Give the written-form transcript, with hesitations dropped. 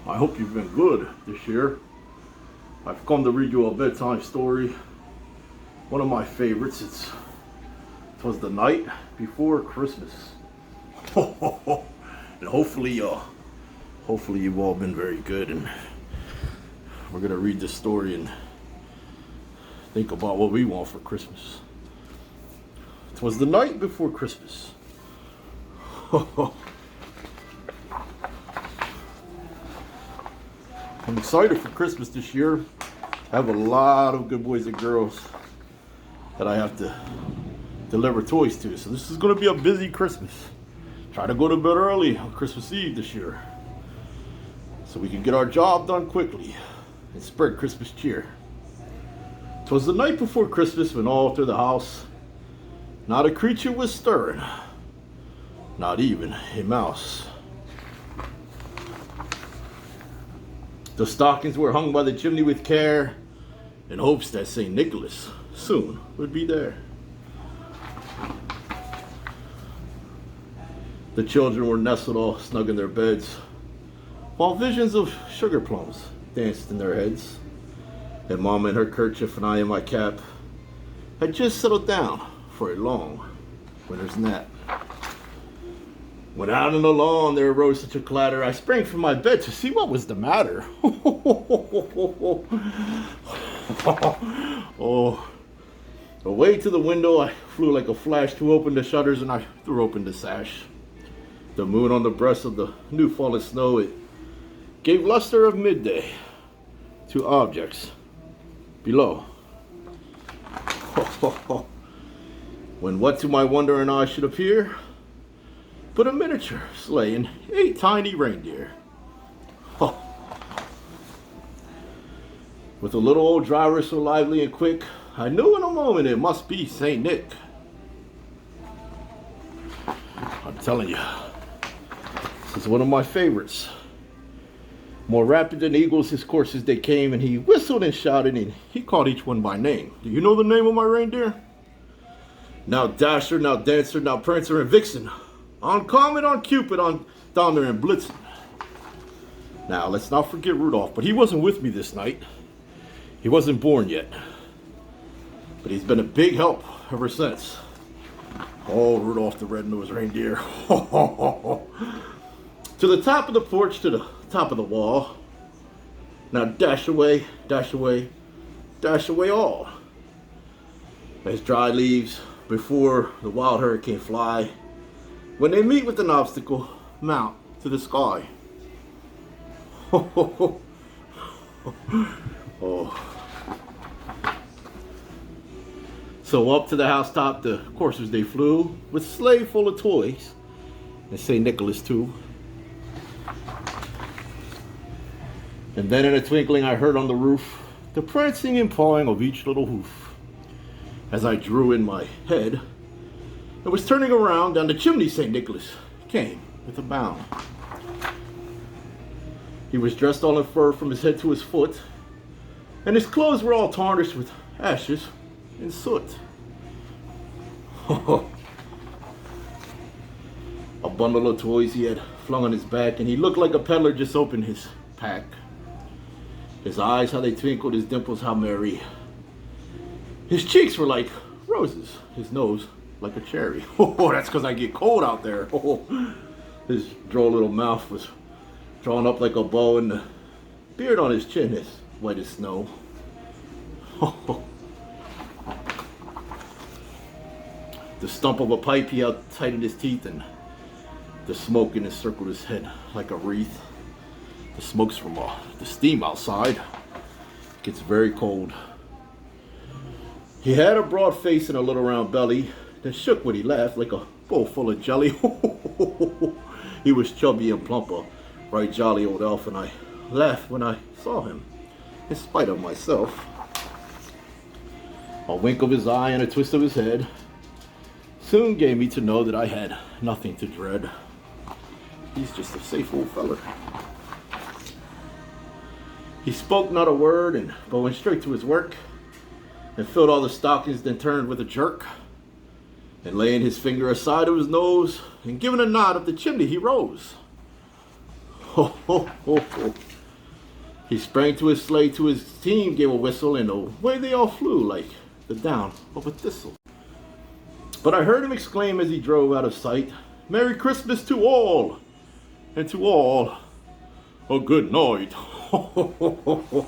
I hope you've been good this year. I've come to read you a bedtime story. One of my favorites. It was the night before Christmas. And hopefully you've all been very good, and we're gonna read this story and think about what we want for Christmas. It was the night before Christmas. I'm excited for Christmas this year. I have a lot of good boys and girls that I have to deliver toys to. So this is going to be a busy Christmas. Try to go to bed early on Christmas Eve this year, so we can get our job done quickly and spread Christmas cheer. It was the night before Christmas when all through the house not a creature was stirring, not even a mouse. The stockings were hung by the chimney with care, in hopes that St. Nicholas soon would be there. The children were nestled all snug in their beds, while visions of sugar plums danced in their heads. And Mama in her kerchief and I in my cap had just settled down for a long winter's nap. When out on the lawn there arose such a clatter, I sprang from my bed to see what was the matter. Oh, away to the window I flew like a flash to open the shutters, and I threw open the sash. The moon on the breast of the new fallen snow, it gave luster of midday to objects below. When what to my wondering eye should appear but a miniature sleigh and 8 tiny reindeer. With a little old driver so lively and quick, I knew in a moment it must be Saint Nick. I'm telling you, this is one of my favorites. More rapid than eagles his courses they came, and he whistled and shouted, and he called each one by name. Do you know the name of my reindeer? Now Dasher, now Dancer, now Prancer and Vixen. On Comet, on Cupid, on Donner and Blitzen. Now, let's not forget Rudolph, but he wasn't with me this night. He wasn't born yet. But he's been a big help ever since. Oh, Rudolph the red-nosed reindeer. To the top of the porch, to the top of the wall. Now dash away, dash away, dash away all. As dry leaves before the wild hurricane fly, when they meet with an obstacle, mount to the sky. Oh. So up to the housetop the coursers they flew, with sleigh full of toys, and St. Nicholas too. And then in a twinkling I heard on the roof the prancing and pawing of each little hoof. As I drew in my head, I was turning around, down the chimney St. Nicholas came with a bound. He was dressed all in fur from his head to his foot, and his clothes were all tarnished with ashes and soot. A bundle of toys he had flung on his back, and he looked like a peddler just opened his pack. His eyes, how they twinkled, his dimples, how merry. His cheeks were like roses, his nose like a cherry. Oh, that's because I get cold out there. Oh, his droll little mouth was drawn up like a bow, and the beard on his chin is white as snow. Oh. The stump of a pipe he held tight in his teeth, and the smoke encircled his head like a wreath. The smoke's from the steam outside. It gets very cold. He had a broad face and a little round belly that shook when he laughed like a bowl full of jelly. He was chubby and plump, a right jolly old elf, and I laughed when I saw him, in spite of myself. A wink of his eye and a twist of his head soon gave me to know that I had nothing to dread. He's just a safe old feller. He spoke not a word, and going straight to his work, and filled all the stockings, then turned with a jerk, and laying his finger aside of his nose, and giving a nod up the chimney he rose. Ho, ho, ho, ho. He sprang to his sleigh, to his team, gave a whistle, and away they all flew like the down of a thistle. But I heard him exclaim as he drove out of sight, "Merry Christmas to all, and to all a good night." Ho, ho, ho, ho, ho.